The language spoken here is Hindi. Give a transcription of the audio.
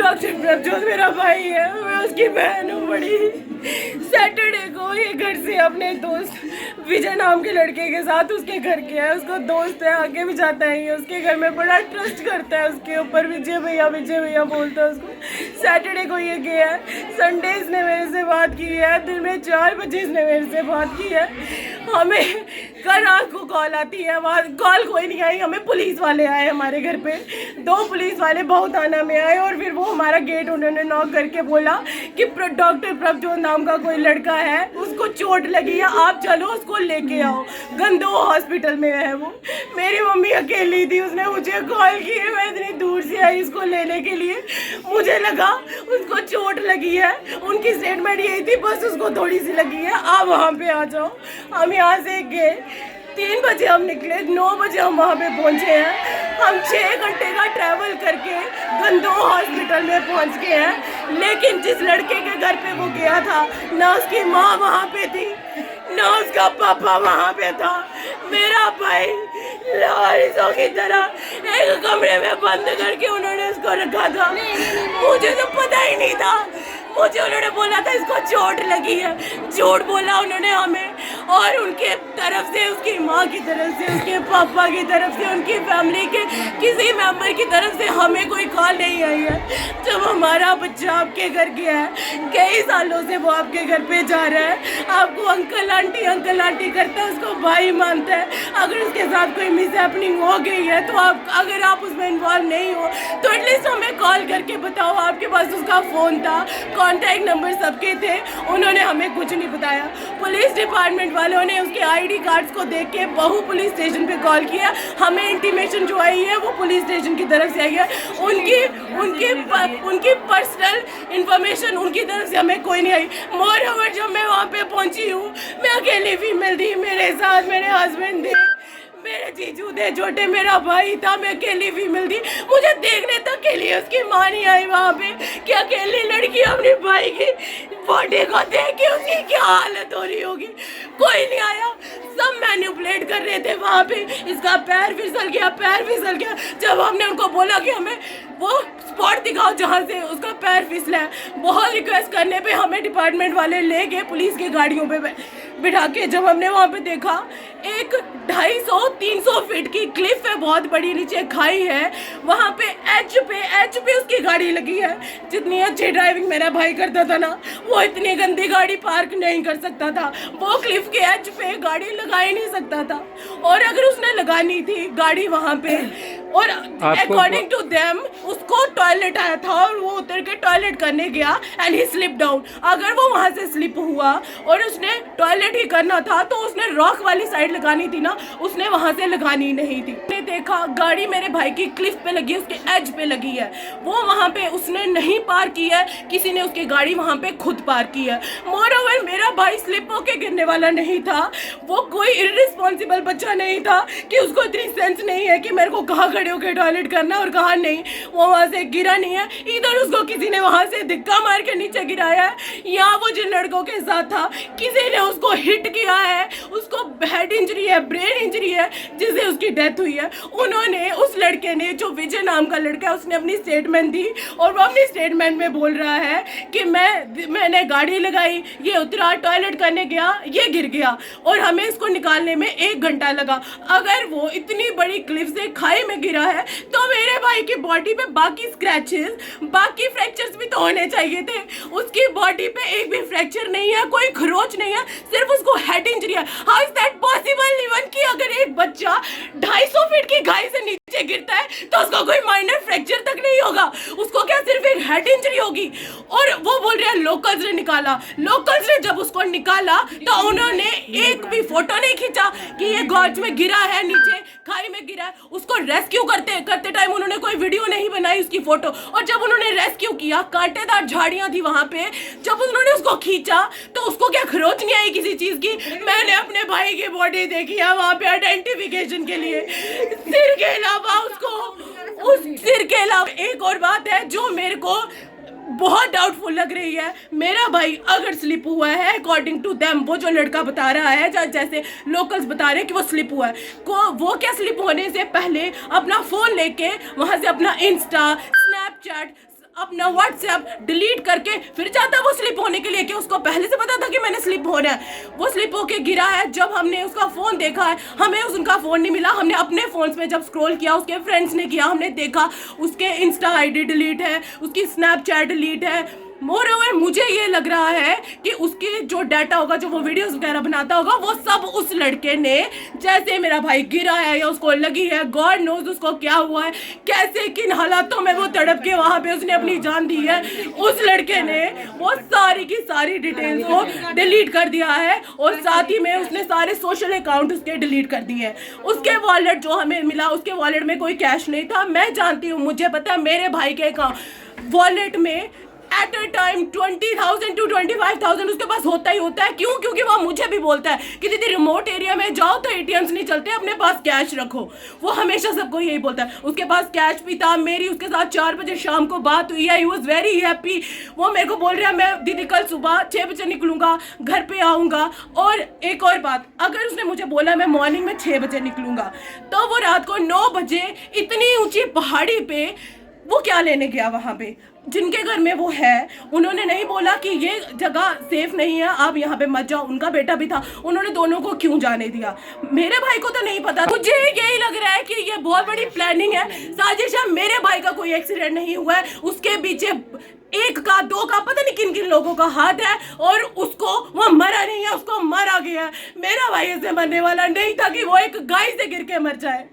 डॉक्टर प्रभजोत मेरा भाई है, मैं उसकी बहन हूँ बड़ी। सैटरडे को ये घर से अपने दोस्त विजय नाम के लड़के के साथ उसके घर गया है। उसका दोस्त है, आगे भी जाता है, उसके घर में बड़ा ट्रस्ट करता है उसके ऊपर। विजय भैया बोलता है उसको। सैटरडे को ये गया है, संडे इसने मेरे से बात की है, दिन में 4 बजे इसने मेरे से बात की है। हमें कल रात को कॉल आती है, वहाँ कॉल कोई नहीं आई, हमें पुलिस वाले आए हमारे घर पे। 2 पुलिस वाले बहुताना में आए और फिर वो हमारा गेट उन्होंने नॉक करके बोला कि डॉक्टर प्रभजोत नाम का कोई लड़का है, उसको चोट लगी है, आप चलो उसको लेके आओ, गंदो हॉस्पिटल में है वो। मेरी मम्मी अकेली थी, उसने मुझे कॉल की, मैं इतनी दूर से आई इसको लेने के लिए। मुझे लगा उसको चोट लगी है, उनकी स्टेटमेंट यही थी बस उसको थोड़ी सी लगी है, आप वहाँ पे आ जाओ। हम यहाँ से गए, 3 बजे हम निकले, 9 बजे हम वहाँ पे पहुँचे हैं। हम 6 घंटे का ट्रैवल करके गंदो हॉस्पिटल में पहुँच गए हैं। लेकिन जिस लड़के के घर पे वो गया था, ना उसकी माँ वहाँ पे थी, ना उसका पापा वहाँ पे था। मेरा भाई लारिसों की तरह एक कमरे में बंद करके उन्होंने उसको रखा था। मुझे तो पता ही नहीं था, मुझे उन्होंने बोला था इसको चोट लगी है, झूठ बोला उन्होंने हमें। और उनके तरफ से, उसकी माँ की तरफ से, उसके पापा की तरफ से, उनकी फैमिली के किसी मेंबर की तरफ से हमें कोई कॉल नहीं आई है। जब हमारा बच्चा आपके घर गया है, कई सालों से वो आपके घर पे जा रहा है, आपको अंकल आंटी करता है, उसको भाई मानता है। अगर उसके साथ कोई मिसहैपनिंग हो गई है तो अगर आप उसमें इन्वॉल्व नहीं हो तो एटलीस्ट हमें कॉल करके बताओ। आपके पास उसका फ़ोन था, कॉन्टैक्ट नंबर सबके थे, उन्होंने हमें कुछ नहीं बताया। पुलिस डिपार्टमेंट वालों ने उसके आईडी कार्ड्स को देख के बहु पुलिस स्टेशन पे कॉल किया। हमें इंटीमेशन जो आई है वो पुलिस स्टेशन की तरफ से आई है, उनकी पर्सनल इंफॉर्मेशन उनकी तरफ से हमें कोई नहीं आई। मोर ओवर जब मैं वहाँ पे पहुँची हूँ, मैं अकेली फीमेल थी, मेरे साथ मेरे हस्बैंड थे, मेरे जीजू थे छोटे, मेरा भाई था, मैं अकेली फीमेल थी। मुझे देखने तक के लिए उसकी माँ नहीं आई वहाँ पे कि अकेली लड़की अपने भाई की बॉडी को देख के उसकी क्या हालत हो रही होगी। कोई नहीं आया, सब मैनिपुलेट कर रहे थे वहाँ पे। इसका पैर फिसल गया। जब हमने उनको बोला कि हमें वो स्पॉट दिखाओ जहाँ से उसका पैर फिसला है, बहुत रिक्वेस्ट करने पे हमें डिपार्टमेंट वाले ले गए पुलिस की गाड़ियों पे बिठा के। जब हमने वहाँ पे देखा, एक 250-300 फीट की क्लिफ है, बहुत बड़ी, नीचे खाई है, वहाँ पे एच पे उसकी गाड़ी लगी है। जितनी अच्छी ड्राइविंग मेरा भाई करता था ना, वो इतनी गंदी गाड़ी पार्क नहीं कर सकता था। वो क्लिफ के एच पे गाड़ी लगा ही नहीं सकता था, और अगर उसने लगानी थी गाड़ी वहाँ पे, और अकॉर्डिंग टू देम उसको टॉयलेट आया था और वो उतर के टॉयलेट करने गया एंड ही स्लिप डाउन। अगर वो वहाँ से स्लिप हुआ और उसने टॉयलेट ही करना था तो उसने रॉक वाली साइड लगानी थी ना, उसने वहाँ से लगानी नहीं थी। उसने देखा गाड़ी मेरे भाई की क्लिफ पे लगी है, उसके एज पे लगी है, वो वहाँ पे उसने नहीं पार की है, किसी ने उसकी गाड़ी वहाँ पे खुद पार की है। मोरओवर मेरा भाई स्लिप होके गिरने वाला नहीं था, वो कोई इररिस्पॉन्सिबल बच्चा नहीं था कि उसको इतनी सेंस नहीं है कि मेरे को कहाँ खड़े होकर टॉयलेट करना और कहाँ नहीं। वो वहाँ से गिरा नहीं है, इधर उसको किसी ने वहाँ से धक्का मार के नीचे गिराया है, या वो जिन लड़कों के साथ था किसी ने उसको हिट किया है, उसको हेड इंजरी है, ब्रेन इंजरी है, जिससे उसकी डेथ हुई है। उन्होंने, उस लड़के ने, जो विजय नाम का लड़का है, उसने अपनी स्टेटमेंट दी और वो अपनी स्टेटमेंट में बोल रहा है कि मैंने गाड़ी लगाई, ये उतरा, टॉयलेट करने गया, ये गिर गया और हमें इसको निकालने में 1 घंटा लगा। अगर वो इतनी बड़ी क्लिफ से खाई में गिरा है तो मेरे भाई की बॉडी पे बाकी स्क्रैचेस, बाकी फ्रैक्चर्स भी तो होने चाहिए थे। उसकी बॉडी पे एक भी फ्रैक्चर नहीं है, कोई खरोच नहीं है, सिर्फ उसको हेड इंजरी है। How is that possible? Even कि अगर एक बच्चा 250 फीट की खाई से नीचे गिरता है तो उसको कोई माइनर फ्रैक्चर तक नहीं होगा, उसको क्या सिर्फ एक हेड इंजरी होगी? और वो बोल रहे हैं लोकल्स ने निकाला। लोकल्स ने जब उसको निकाला तो उन्होंने एक भी फोटो नहीं खींचा कि ये गॉर्ज में गिरा है, नीचे खाई में गिरा है। उसको रेस्क्यू करते टाइम उन्होंने कोई वीडियो नहीं बनाई उसकी फोटो। और जब उन्होंने रेस्क्यू किया, कांटेदार झाड़ियां थी वहां पे, जब उन्होंने उसको खींचा तो उसको क्या खरोच नहीं आई किसी चीज की? मैंने अपने भाई की बॉडी देखी है वहां पे आइडेंटिफिकेशन के लिए, सिर के अलावा उस सिर के अलावा। एक और बात है जो मेरे को बहुत डाउटफुल लग रही है, मेरा भाई अगर स्लिप हुआ है अकॉर्डिंग टू देम, वो जो लड़का बता रहा है, जैसे लोकल्स बता रहे हैं कि वो स्लिप हुआ है, वो क्या स्लिप होने से पहले अपना फोन लेके वहां से अपना इंस्टा, स्नैपचैट, अपना व्हाट्सएप डिलीट करके फिर जाता वो स्लिप होने के लिए, कि उसको पहले से पता था कि मैंने स्लिप होना है। वो स्लिप होके गिरा है। जब हमने उसका फोन देखा है, हमें उनका फोन नहीं मिला। हमने अपने फोन में जब स्क्रॉल किया, उसके फ्रेंड्स ने किया, हमने देखा उसके इंस्टा आईडी डिलीट है, उसकी स्नैपचैट डिलीट है। मोर ओवर मुझे ये लग रहा है कि उसके जो डाटा होगा, जो वो वीडियोस वगैरह बनाता होगा, वो सब उस लड़के ने, जैसे मेरा भाई गिरा है या उसको लगी है, गॉड नोज उसको क्या हुआ है, कैसे किन हालातों में वो तड़प के वहां पे उसने अपनी जान दी है, उस लड़के ने वो सारी की सारी डिटेल्स को डिलीट कर दिया है। और साथ ही में उसने सारे सोशल अकाउंट उसके डिलीट कर दिए हैं। उसके वॉलेट जो हमें मिला, उसके वॉलेट में कोई कैश नहीं था। मैं जानती हूँ, मुझे पता है मेरे भाई के वॉलेट में एट अ टाइम 20,000 to 25,000 उसके पास होता ही होता है। क्यों? क्योंकि वो मुझे भी बोलता है कि दीदी रिमोट एरिया में जाओ तो एटीएम्स नहीं चलते, अपने पास कैश रखो। वो हमेशा सबको यही बोलता है। उसके पास कैश भी था। मेरी उसके साथ 4 बजे शाम को बात हुई है। He was very happy. वो मेरे को बोल रहा है मैं दीदी कल सुबह 6 बजे निकलूंगा, घर पे आऊंगा। और एक और बात, अगर उसने मुझे बोला मैं मॉर्निंग में 6 बजे निकलूंगा, तो वो रात को 9 बजे इतनी ऊंची पहाड़ी पे वो क्या लेने गया वहां पे? जिनके घर में वो है, उन्होंने नहीं बोला कि ये जगह सेफ नहीं है, आप यहाँ पे मत जाओ। उनका बेटा भी था, उन्होंने दोनों को क्यों जाने दिया? मेरे भाई को तो नहीं पता। मुझे यही लग रहा है कि ये बहुत बड़ी प्लानिंग है, साजिश है। मेरे भाई का कोई एक्सीडेंट नहीं हुआ है, उसके पीछे 1 का 2 का पता नहीं किन किन लोगों का हाथ है, और उसको वो मरा नहीं है, उसको मारा गया है। मेरा भाई ऐसे मरने वाला नहीं था कि वो एक गाय से गिर के मर जाए।